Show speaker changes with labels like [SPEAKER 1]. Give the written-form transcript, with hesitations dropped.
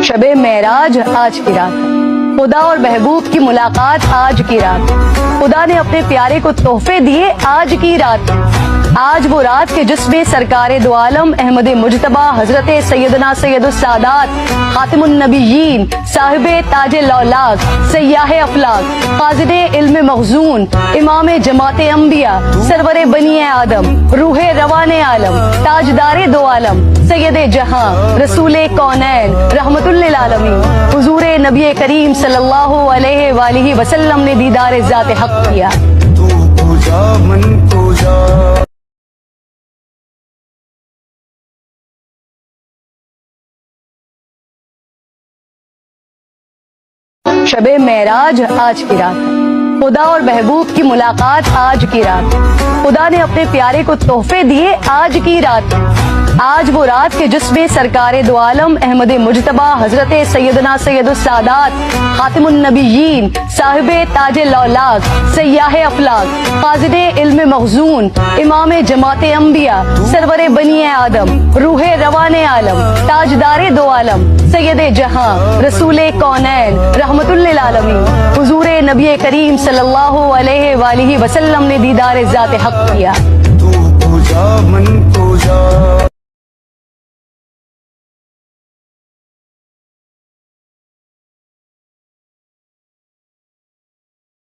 [SPEAKER 1] शब मेराज आज की रात है, खुदा और महबूब की मुलाकात आज की रात। खुदा ने अपने प्यारे को तोहफे दिए आज की रात। आज वो रात के जिसमें सरकारे दो आलम अहमद मुजतबा हजरत सैयदना सैयदुस सादात खातिमुन नबीयीन साहिबे ताजे लौलाक सयाहे अफलाक काजिदे इल्म मखजून इमाम जमाते अंबिया सरवरे बनी आदम रूहे रवाने आलम ताजदारे दो आलम सैयदे जहां रसूले कौनैन रहमतुल लिल आलमीन हुजूर नबी करीम सल्लल्लाहु अलैहि वालिहि वसल्लम ने दीदार ज़ात हक किया।
[SPEAKER 2] तू पूजा मन पूजा।
[SPEAKER 1] शब मेराज आज की रात है, खुदा और महबूब की मुलाकात आज की रात। खुदा ने अपने प्यारे को तोहफे दिए आज की रात। आज वो रात के जिसमें सरकारे दो आलम अहमद मुजतबा हजरत सैयदना सैयदुस सादात खातिमुन नबीयीन साहिबे ताजे लौलाक सयाहे अफलाक काजिदे इल्म मखजून इमाम जमाते अंबिया सरवरे बनी आदम रूहे रवाने आलम ताजदारे दो आलम सैयदे जहां रसूले कौनैन रहमतुल लिल आलमीन हुजूर नबी करीम सल्लल्लाहु अलैहि वालिहि वसल्लम ने दीदार ज़ात हक किया।
[SPEAKER 2] तू पूजा मन